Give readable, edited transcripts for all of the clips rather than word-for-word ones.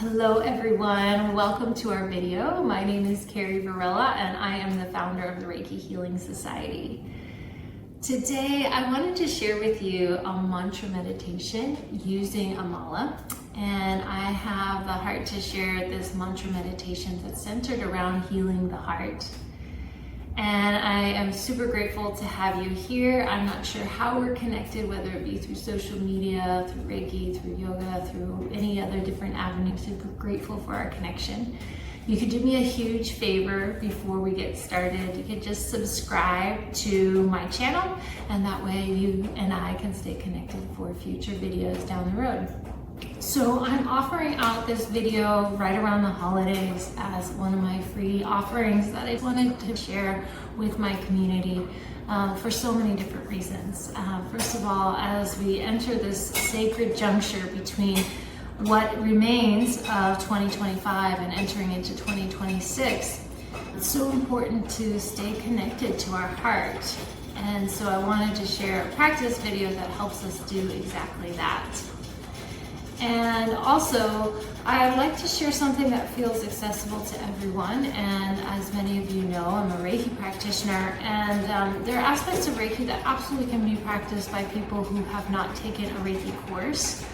Hello everyone, welcome to our video. My name is Carrie Varela and I am the founder of the Reiki Healing Society. Today I wanted to share with you a mantra meditation using a mala, and I have the heart to share this mantra meditation that's centered around healing the heart. And I am super grateful to have you here. I'm not sure how we're connected, whether it be through social media, through Reiki, through yoga, through any other different avenues. Super grateful for our connection. You could do me a huge favor before we get started. You could just subscribe to my channel, and that way you and I can stay connected for future videos down the road. So I'm offering out this video right around the holidays as one of my free offerings that I wanted to share with my community for so many different reasons. First of all, as we enter this sacred juncture between what remains of 2025 and entering into 2026, it's so important to stay connected to our heart. And so I wanted to share a practice video that helps us do exactly that. And also, I'd like to share something that feels accessible to everyone. And as many of you know, I'm a Reiki practitioner, and there are aspects of Reiki that absolutely can be practiced by people who have not taken a Reiki course.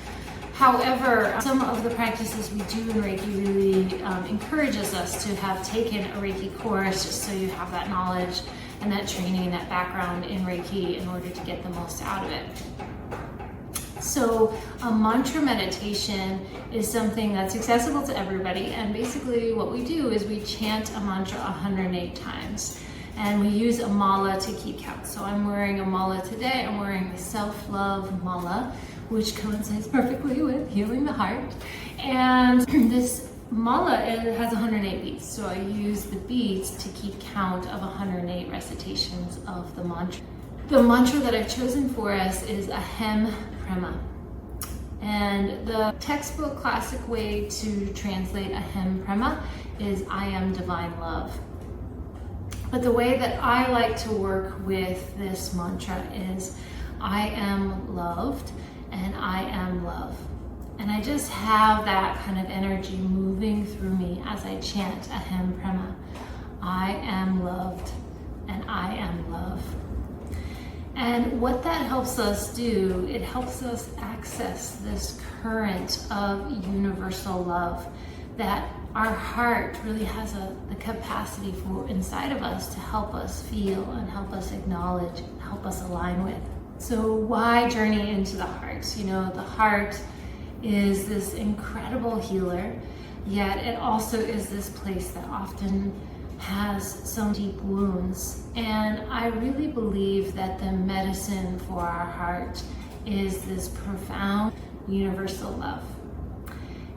However, some of the practices we do in Reiki really encourages us to have taken a Reiki course, just so you have that knowledge and that training and that background in Reiki in order to get the most out of it. So a mantra meditation is something that's accessible to everybody, and basically what we do is we chant a mantra 108 times, and we use a mala to keep count. So I'm wearing a mala today. I'm wearing the self-love mala, which coincides perfectly with healing the heart. And this mala, it has 108 beats, so I use the beats to keep count of 108 recitations of the mantra. The mantra that I've chosen for us is Ahem Prema. And the textbook classic way to translate Ahem Prema is I am divine love. But the way that I like to work with this mantra is I am loved and I am love. And I just have that kind of energy moving through me as I chant Ahem Prema. I am loved and I am love. And what that helps us do, it helps us access this current of universal love that our heart really has the capacity for inside of us to help us feel and help us acknowledge, and help us align with. So why journey into the heart? You know, the heart is this incredible healer, yet it also is this place that often has some deep wounds. And I really believe that the medicine for our heart is this profound universal love.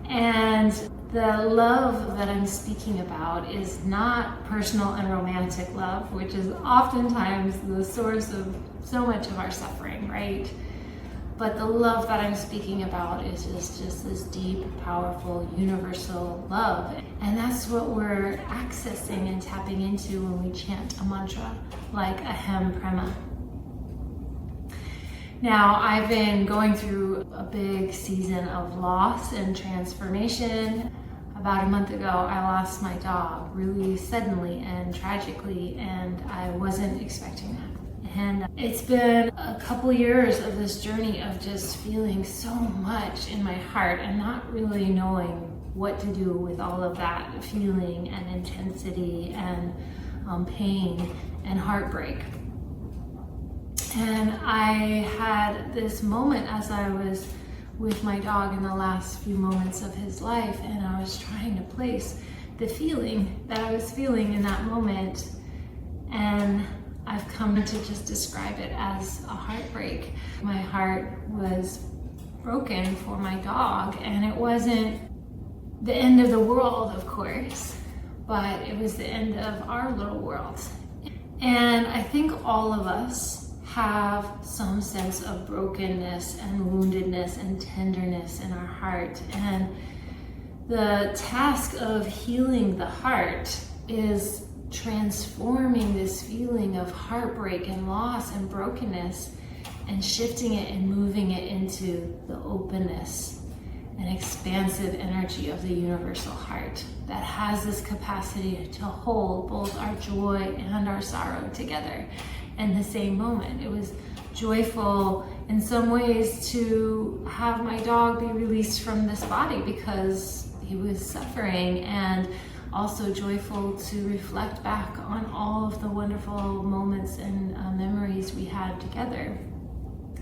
And the love that I'm speaking about is not personal and romantic love, which is oftentimes the source of so much of our suffering, right? But the love that I'm speaking about is just this deep, powerful, universal love. And that's what we're accessing and tapping into when we chant a mantra like Ahem Prema. Now, I've been going through a big season of loss and transformation. About a month ago, I lost my dog really suddenly and tragically, and I wasn't expecting that. And it's been a couple years of this journey of just feeling so much in my heart and not really knowing what to do with all of that feeling and intensity and pain and heartbreak. And I had this moment as I was with my dog in the last few moments of his life, and I was trying to place the feeling that I was feeling in that moment, and I've come to just describe it as a heartbreak. My heart was broken for my dog, and it wasn't the end of the world, of course, but it was the end of our little world. And I think all of us have some sense of brokenness and woundedness and tenderness in our heart. And the task of healing the heart is transforming this feeling of heartbreak and loss and brokenness and shifting it and moving it into the openness an expansive energy of the universal heart that has this capacity to hold both our joy and our sorrow together in the same moment. It was joyful in some ways to have my dog be released from this body because he was suffering, and also joyful to reflect back on all of the wonderful moments and memories we had together.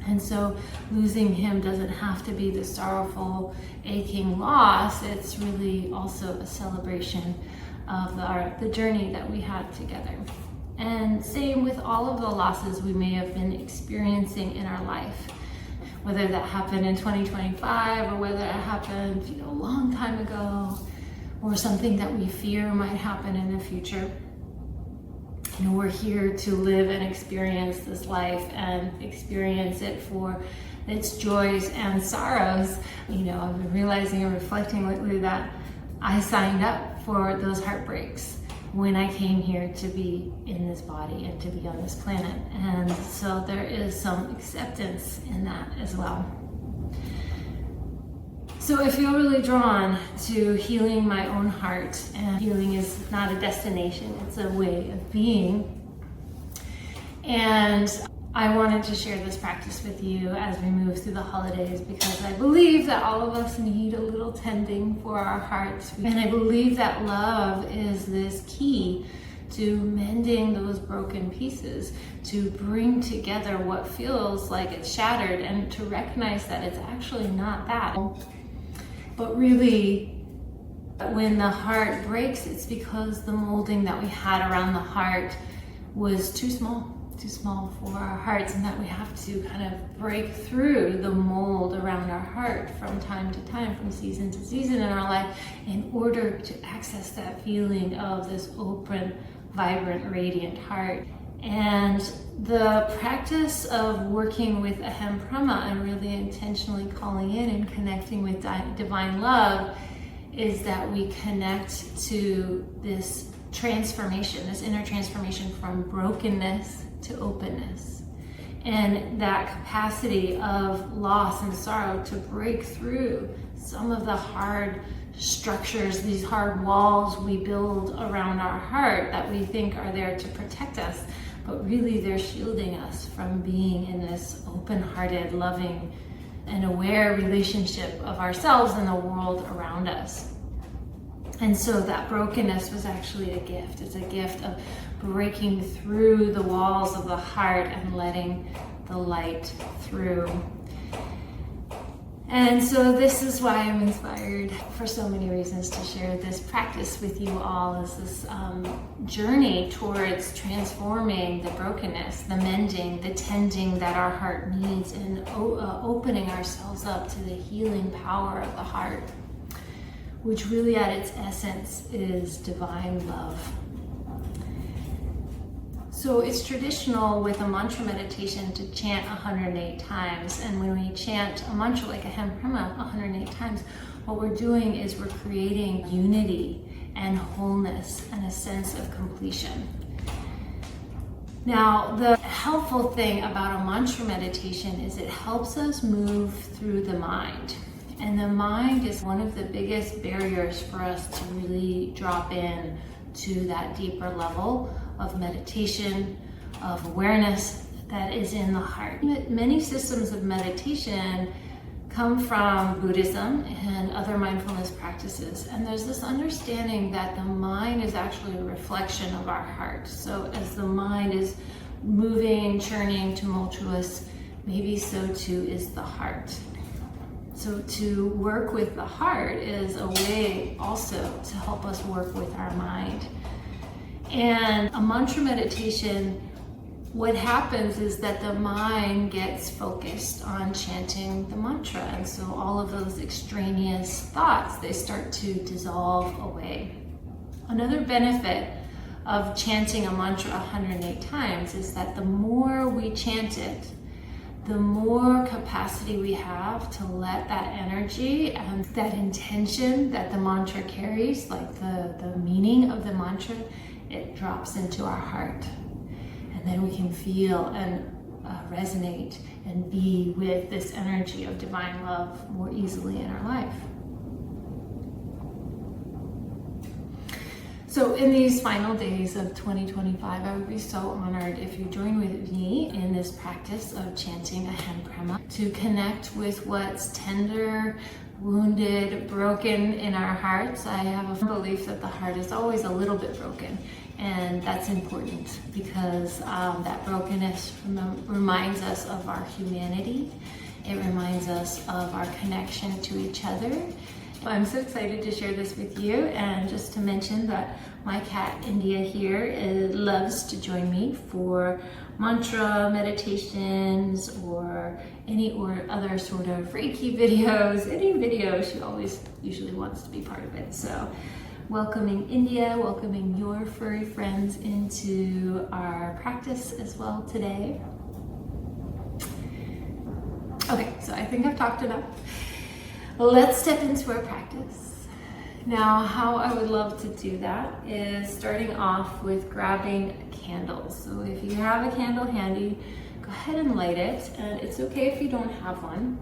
And so losing him doesn't have to be the sorrowful, aching loss. It's really also a celebration of the journey that we had together. And same with all of the losses we may have been experiencing in our life, whether that happened in 2025 or whether it happened, a long time ago, or something that we fear might happen in the future. We're here to live and experience this life and experience it for its joys and sorrows. I've been realizing and reflecting lately that I signed up for those heartbreaks when I came here to be in this body and to be on this planet. And so there is some acceptance in that as well. So I feel really drawn to healing my own heart, and healing is not a destination, it's a way of being. And I wanted to share this practice with you as we move through the holidays, because I believe that all of us need a little tending for our hearts. And I believe that love is this key to mending those broken pieces, to bring together what feels like it's shattered and to recognize that it's actually not that. But really, when the heart breaks, it's because the molding that we had around the heart was too small for our hearts, and that we have to kind of break through the mold around our heart from time to time, from season to season in our life, in order to access that feeling of this open, vibrant, radiant heart. And the practice of working with Ahem Brahma and really intentionally calling in and connecting with divine love is that we connect to this transformation, this inner transformation from brokenness to openness. And that capacity of loss and sorrow to break through some of the hard structures, these hard walls we build around our heart that we think are there to protect us, but really they're shielding us from being in this open-hearted, loving, and aware relationship of ourselves and the world around us. And so that brokenness was actually a gift. It's a gift of breaking through the walls of the heart and letting the light through. And so this is why I'm inspired for so many reasons to share this practice with you all, as this journey towards transforming the brokenness, the mending, the tending that our heart needs, and opening ourselves up to the healing power of the heart, which really at its essence is divine love. So it's traditional with a mantra meditation to chant 108 times. And when we chant a mantra like Ahem Brahma 108 times, what we're doing is we're creating unity and wholeness and a sense of completion. Now, the helpful thing about a mantra meditation is it helps us move through the mind. And the mind is one of the biggest barriers for us to really drop in to that deeper level of meditation, of awareness that is in the heart. Many systems of meditation come from Buddhism and other mindfulness practices, and there's this understanding that the mind is actually a reflection of our heart. So as the mind is moving, churning, tumultuous, maybe so too is the heart. So to work with the heart is a way also to help us work with our mind. And a mantra meditation, what happens is that the mind gets focused on chanting the mantra. And so all of those extraneous thoughts, they start to dissolve away. Another benefit of chanting a mantra 108 times is that the more we chant it, the more capacity we have to let that energy and that intention that the mantra carries, like the meaning of the mantra, it drops into our heart. And then we can feel and resonate and be with this energy of divine love more easily in our life. So in these final days of 2025, I would be so honored if you join with me in this practice of chanting a Ahem Prema to connect with what's tender, wounded, broken in our hearts. I have a belief that the heart is always a little bit broken, and that's important because that brokenness reminds us of our humanity. It reminds us of our connection to each other. I'm so excited to share this with you, and just to mention that my cat India here loves to join me for mantra meditations or other sort of Reiki videos, any video. She always usually wants to be part of it. So welcoming India, welcoming your furry friends into our practice as well today. Okay, so I think I've talked enough. Let's step into our practice. Now, how I would love to do that is starting off with grabbing a candle. So if you have a candle handy, go ahead and light it, and it's okay if you don't have one.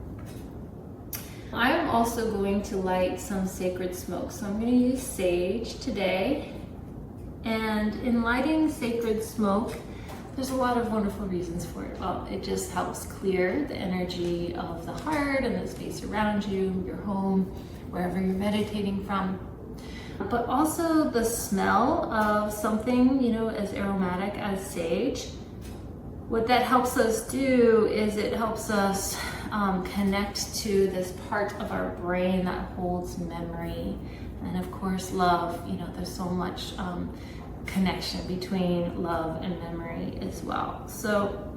I'm also going to light some sacred smoke. So I'm going to use sage today. And in lighting sacred smoke, there's a lot of wonderful reasons for it. Well, it just helps clear the energy of the heart and the space around you, your home, wherever you're meditating from. But also the smell of something, as aromatic as sage. What that helps us do is it helps us connect to this part of our brain that holds memory. And of course, love. There's so much connection between love and memory as well. So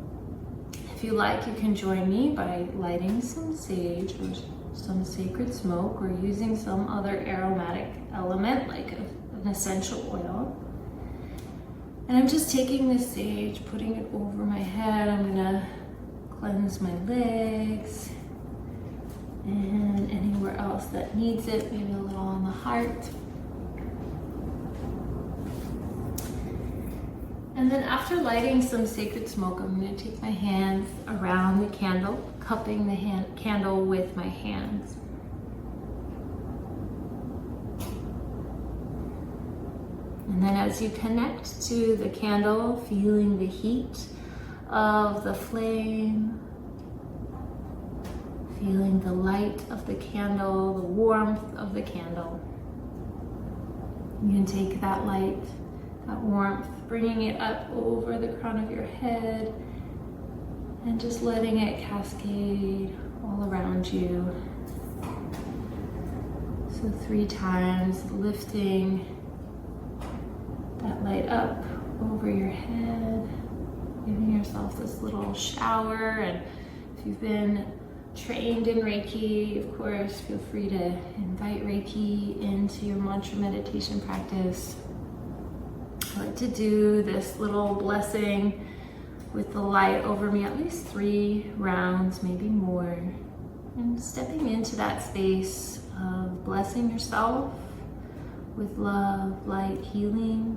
if you like, you can join me by lighting some sage or some sacred smoke, or using some other aromatic element like an essential oil. And I'm just taking this sage, putting it over my head. I'm gonna cleanse my legs and anywhere else that needs it, maybe a little on the heart. And then after lighting some sacred smoke, I'm going to take my hands around the candle, cupping the candle with my hands. And then as you connect to the candle, feeling the heat of the flame, feeling the light of the candle, the warmth of the candle, you can take that light, that warmth, bringing it up over the crown of your head and just letting it cascade all around you. So 3 times, lifting that light up over your head, giving yourself this little shower. And if you've been trained in Reiki, of course, feel free to invite Reiki into your mantra meditation practice. I like to do this little blessing with the light over me at least 3 rounds, maybe more. And stepping into that space of blessing yourself with love, light, healing.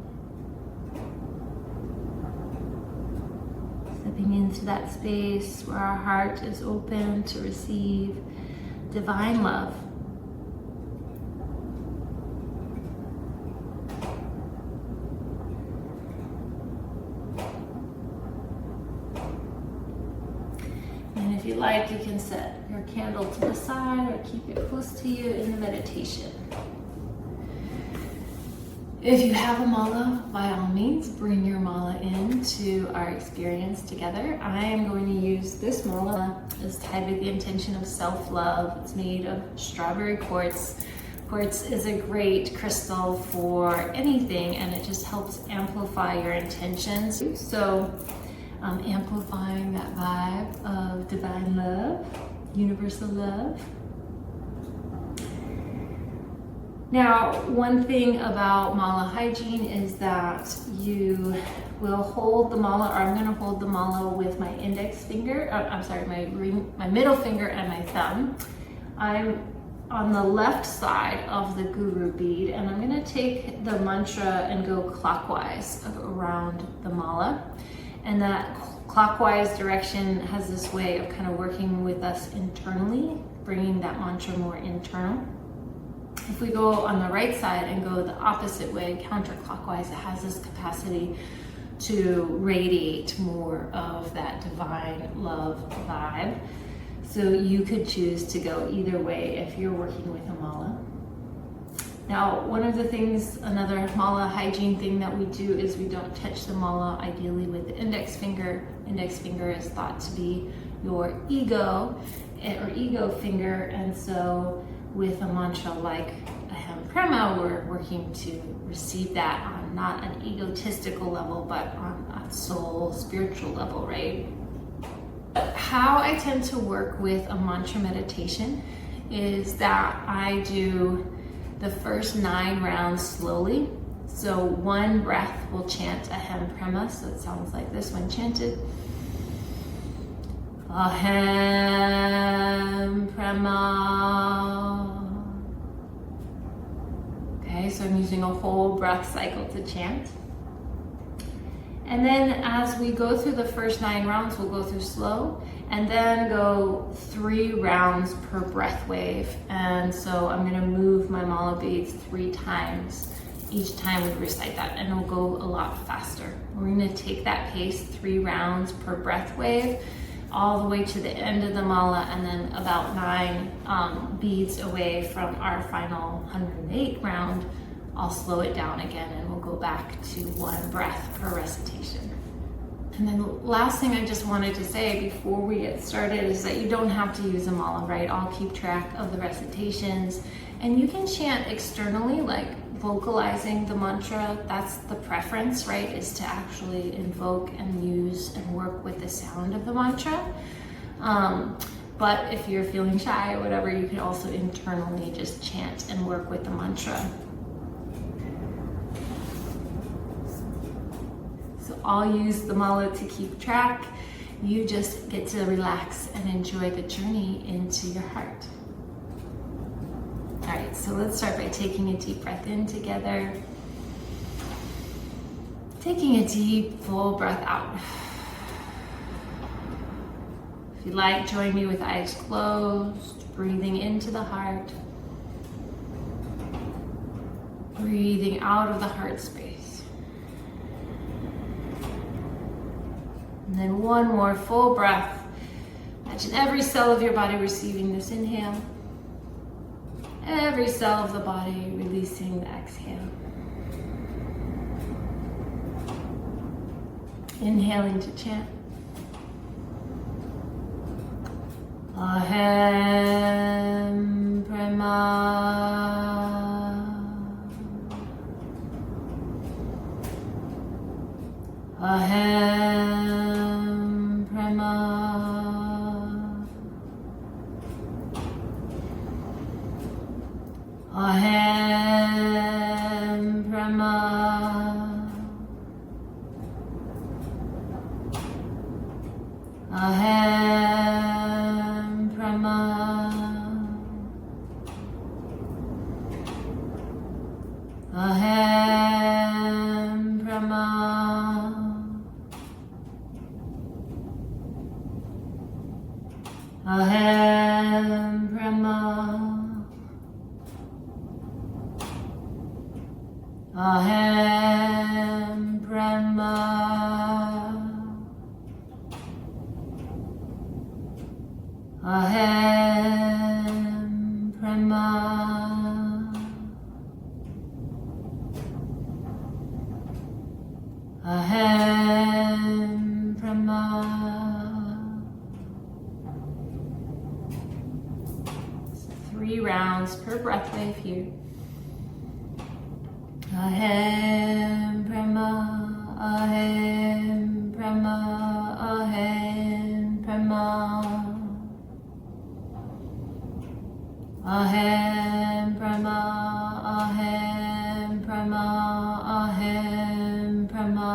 Stepping into that space where our heart is open to receive divine love. If you like, you can set your candle to the side or keep it close to you in the meditation. If you have a mala, by all means, bring your mala into our experience together. I am going to use this mala as tied with the intention of self-love. It's made of strawberry quartz. Quartz is a great crystal for anything, and it just helps amplify your intentions. So amplifying that vibe of divine love, universal love. Now, one thing about mala hygiene is that you will hold the mala, or I'm going to hold the mala with my index finger, my middle finger and my thumb. I'm on the left side of the guru bead, and I'm going to take the mantra and go clockwise around the mala. And that clockwise direction has this way of kind of working with us internally, bringing that mantra more internal. If we go on the right side and go the opposite way, counterclockwise, it has this capacity to radiate more of that divine love vibe. So you could choose to go either way if you're working with a mala. Now, one of the things, another mala hygiene thing that we do is we don't touch the mala, ideally with the index finger. Index finger is thought to be your ego or ego finger, and so with a mantra like Ahem Prema, we're working to receive that on not an egotistical level, but on a soul, spiritual level, right? How I tend to work with a mantra meditation is that I do the first 9 rounds slowly. So one breath will chant Ahem Prema, so it sounds like this when chanted. Ahem Prema. Okay, so I'm using a whole breath cycle to chant. And then as we go through the first 9 rounds, we'll go through slow and then go 3 rounds per breath wave. And so I'm gonna move my mala beads 3 times each time we recite that, and it'll go a lot faster. We're gonna take that pace, 3 rounds per breath wave, all the way to the end of the mala, and then about 9 beads away from our final 108 round, I'll slow it down again and we'll go back to 1 breath per recitation. And then the last thing I just wanted to say before we get started is that you don't have to use a mala, right? I'll keep track of the recitations, and you can chant externally, like vocalizing the mantra. That's the preference, right? Is to actually invoke and use and work with the sound of the mantra. But if you're feeling shy or whatever, you can also internally just chant and work with the mantra. So I'll use the mala to keep track. You just get to relax and enjoy the journey into your heart. All right, so let's start by taking a deep breath in together. Taking a deep, full breath out. If you like, join me with eyes closed, breathing into the heart. Breathing out of the heart space. And then one more full breath. Imagine every cell of your body receiving this inhale. Every cell of the body releasing the exhale. Inhaling to chant. Ahem Prema. Ahem Prema. Ahem Prema. Ahem Prema. Ahem Prema. Ahem Prema. Ahem Prema. Ahem Prema. Ahem Prema. 3 rounds per breath wave here. Ahem Prema. Ahem Prema. Ahem Prema. Ahem Prema. Ahem Prema. Ahem Prema.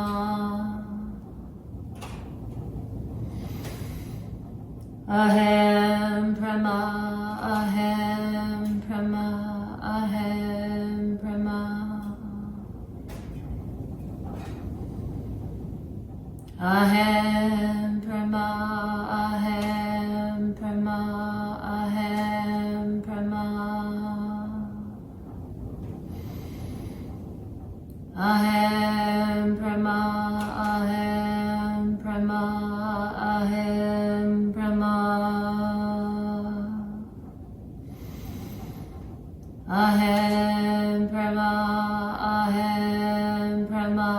Ahem Prema. Ahem Prema. Ahem Prema. Ahem Brahma. Ahem Brahma, Ahem Brahma,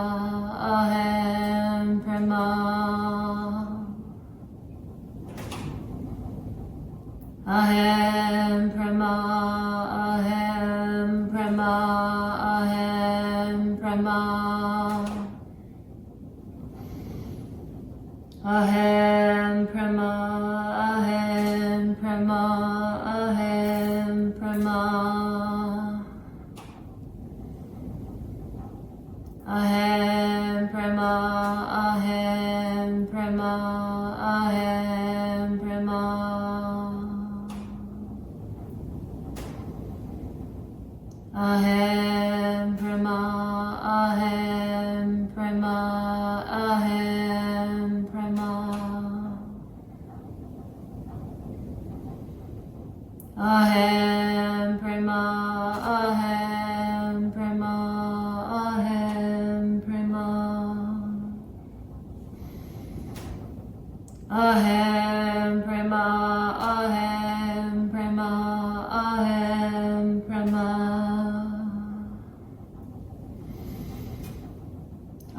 Ahem Brahma. Ahem Brahma, Ahem Brahma, Ahem Brahma. Ahem Brahma, Ahem Brahma, Ahem Brahma. Ahem Brahma, Ahem Brahma, Ahem Brahma. Ahem Brahma, Ahem Brahma, Ahem Brahma. Ahem Brahma, Ahem Brahma, Ahem Brahma. Ahem Brahma, Ahem Brahma, Ahem Brahma.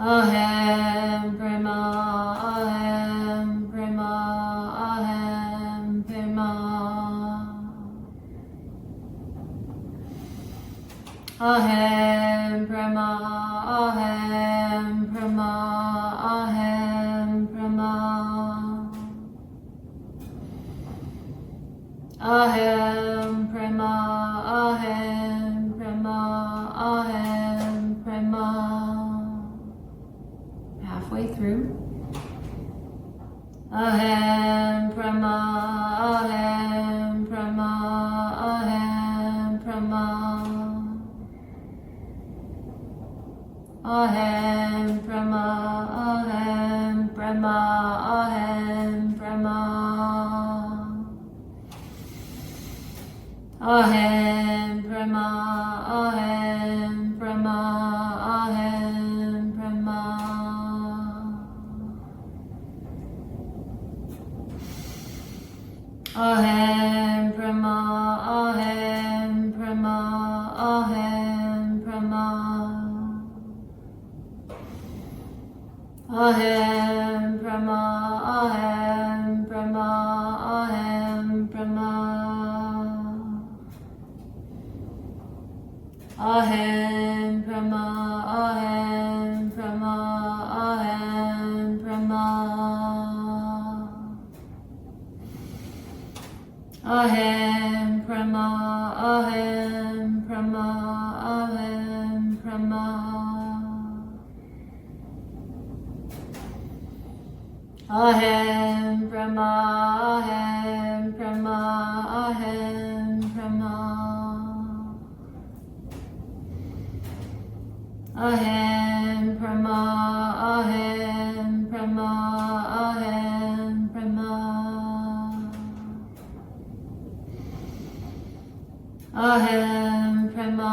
Ahem Brahma, Ahem Brahma, Ahem Brahma. Ahem Brahma, Ahem Brahma, Ahem Brahma. Ahem Brahma, Ahem Brahma, Ahem Brahma. Halfway through. Ahem Brahma, Ahem Brahma, Ahem Brahma. Ahem Brahma, Ahem Brahma, Ahem Brahma. Ahem Brahma, Ahem Brahma, Ahem Brahma. Ahem Brahma, Ahem Brahma, Ahem Brahma. Ahem Brahma, Ahem Brahma, Ahem Brahma. Ahem Brahma, Ahem Brahma, Ahem Brahma. Ahem Brahma, Ahem Brahma, Ahem Brahma. Ahem Brahma, Ahem Brahma, Ahem Brahma. Ahem Brahma, Ahem Brahma, Ahem Brahma. Ahem Brahma,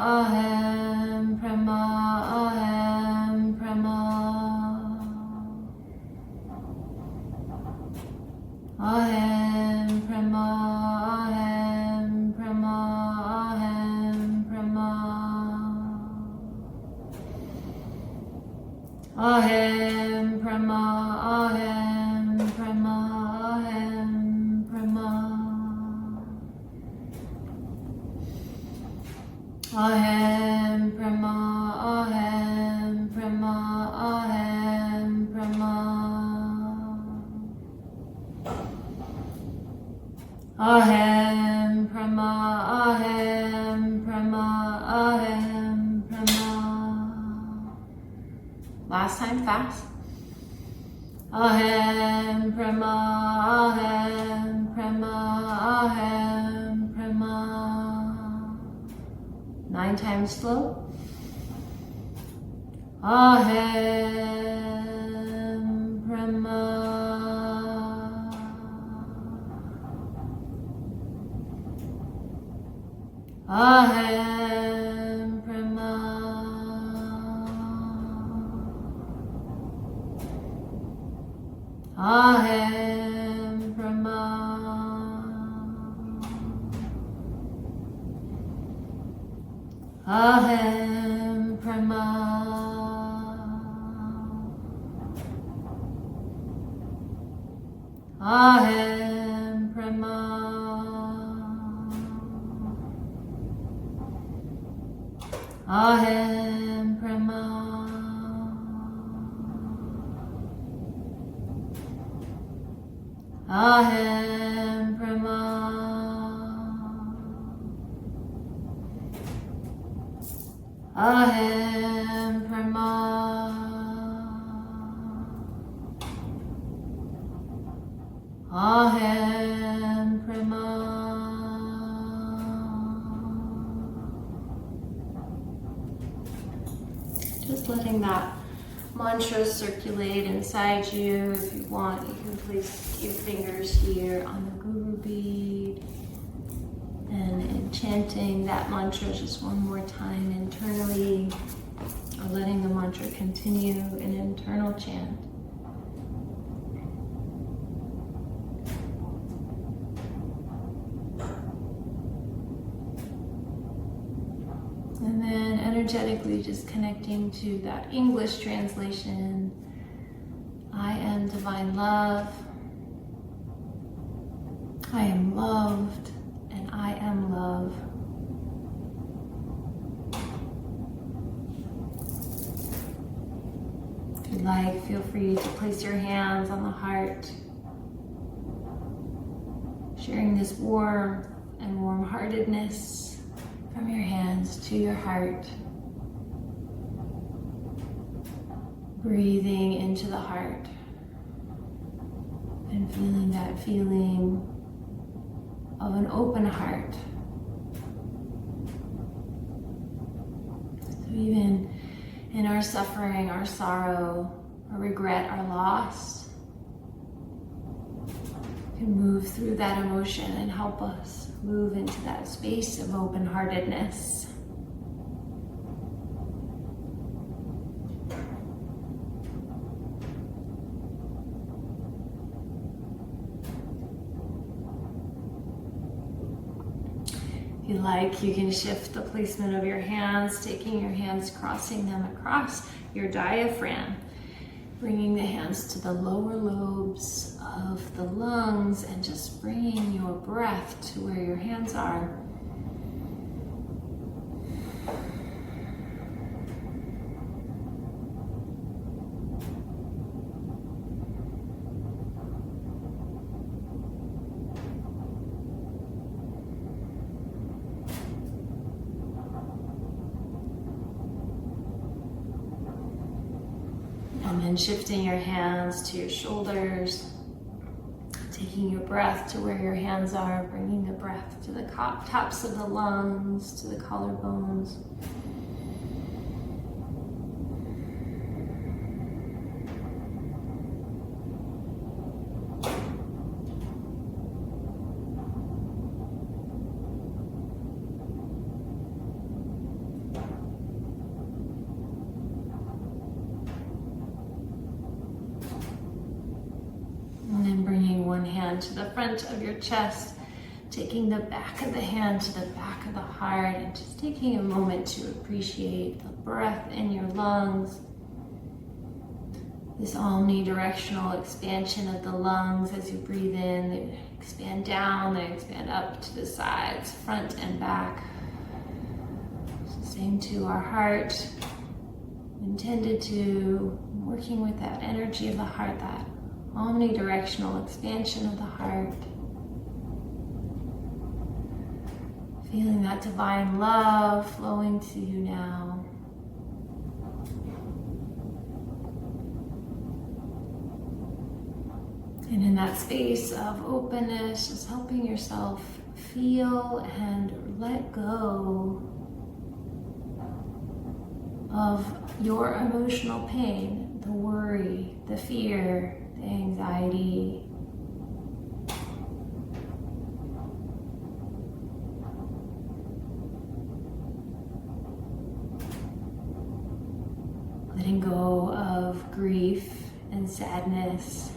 Ahem Brahma, Ahem Brahma. Ahem Brahma, Ahem Brahma, Ahem Brahma. Ahem Brahma, Ahem Brahma, Ahem Brahma. Ahem Brahma, Ahem Brahma, Ahem Brahma. Ahem Brahma, Ahem Brahma, Ahem Brahma. Last time, fast. Ahem Brahma, Ahem Brahma, Ahem Brahma. 9 times slow. Ahem Brahma. Ahem Brahma. Ahem Ahem Brahma. Ahem Brahma. Ahem Brahma. Ahem Brahma. Ahem Brahma. Ahem Brahma. Just letting that mantra circulate inside you. If you want, you can place your fingers here on the guru bead and chanting that mantra just one more time internally, or letting the mantra continue an internal chant. And then energetically just connecting to that English translation. I am divine love. I am loved, and I am love. If you like, feel free to place your hands on the heart, sharing this warmth and warm-heartedness from your hands to your heart. Breathing into the heart and feeling that feeling of an open heart. So even in our suffering, our sorrow, our regret, our loss, we can move through that emotion and help us move into that space of open-heartedness. If you like, you can shift the placement of your hands, taking your hands, crossing them across your diaphragm, bringing the hands to the lower lobes of the lungs and just bringing your breath to where your hands are. And then shifting your hands to your shoulders, taking your breath to where your hands are, bringing the breath to the tops of the lungs, to the collarbones. To the front of your chest, taking the back of the hand to the back of the heart, and just taking a moment to appreciate the breath in your lungs, this omnidirectional expansion of the lungs. As you breathe in, they expand down, they expand up to the sides, front and back. Same to our heart, intended to working with that energy of the heart, that omnidirectional expansion of the heart. Feeling that divine love flowing to you now. And in that space of openness, just helping yourself feel and let go of your emotional pain, the worry, the fear, the anxiety. Letting go of grief and sadness.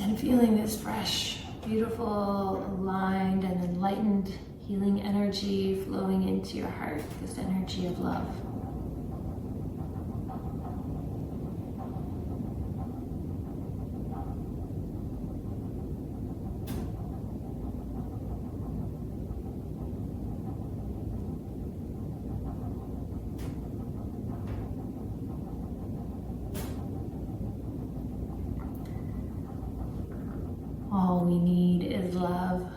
And feeling this fresh, beautiful, aligned, and enlightened healing energy flowing into your heart, this energy of love. All we need is love.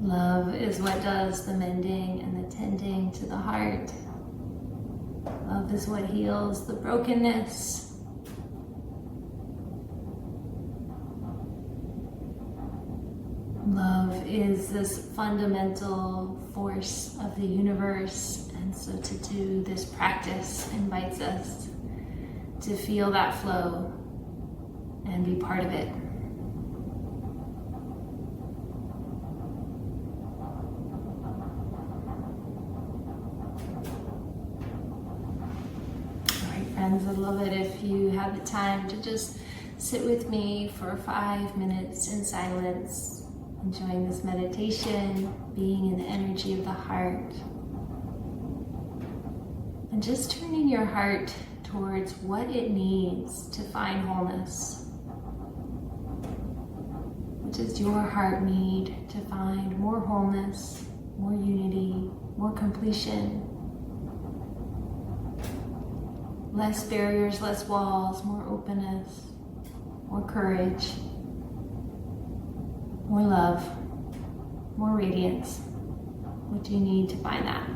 Love is what does the mending and the tending to the heart. Love is what heals the brokenness. Love is this fundamental force of the universe, and so to do this practice invites us to feel that flow and be part of it. All right, friends, I'd love it if you have the time to just sit with me for 5 minutes in silence, enjoying this meditation, being in the energy of the heart, and just turning your heart towards what it needs to find wholeness. What does your heart need to find more wholeness, more unity, more completion? Less barriers, less walls, more openness, more courage, more love, more radiance. What do you need to find that?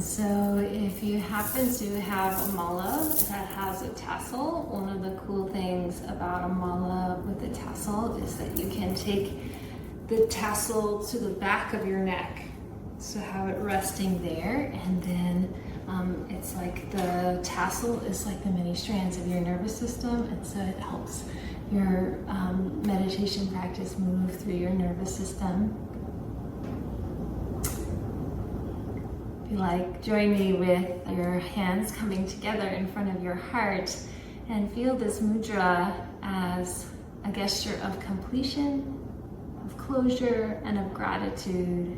So if you happen to have a mala that has a tassel, one of the cool things about a mala with a tassel is that you can take the tassel to the back of your neck. So have it resting there, and then it's like the tassel is like the many strands of your nervous system, and so it helps your meditation practice move through your nervous system. If you like, join me with your hands coming together in front of your heart and feel this mudra as a gesture of completion, of closure, and of gratitude,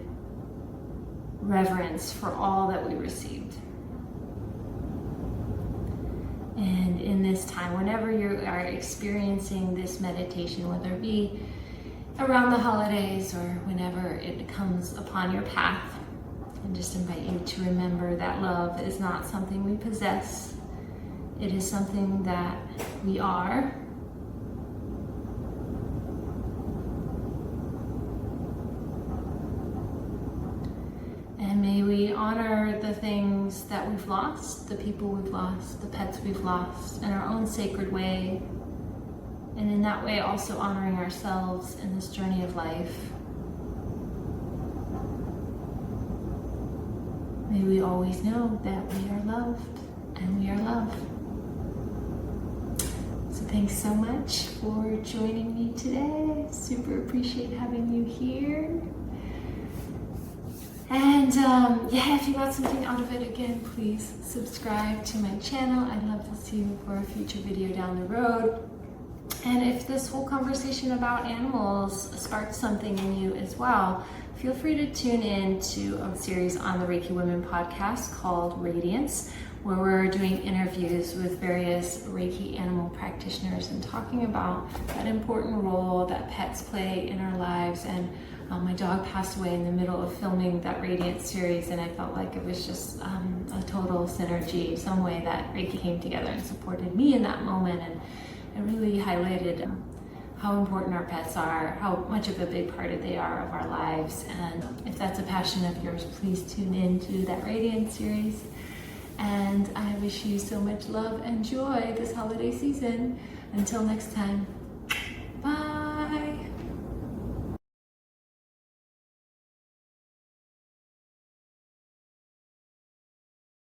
reverence for all that we received. And in this time, whenever you are experiencing this meditation, whether it be around the holidays or whenever it comes upon your path, I just invite you to remember that love is not something we possess. It is something that we are. And may we honor the things that we've lost, the people we've lost, the pets we've lost, in our own sacred way. And in that way also honoring ourselves in this journey of life. May we always know that we are loved and we are love. So thanks so much for joining me today. Super appreciate having you here. And yeah, if you got something out of it, again, please subscribe to my channel. I'd love to see you for a future video down the road. And if this whole conversation about animals sparked something in you as well, feel free to tune in to a series on the Reiki Women podcast called Radiance, where we're doing interviews with various Reiki animal practitioners and talking about that important role that pets play in our lives. And my dog passed away in the middle of filming that Radiance series, and I felt like it was just a total synergy, some way that Reiki came together and supported me in that moment. And it really highlighted how important our pets are, how much of a big part they are of our lives. And if that's a passion of yours, please tune in to that Radiance series. And I wish you so much love and joy this holiday season. Until next time.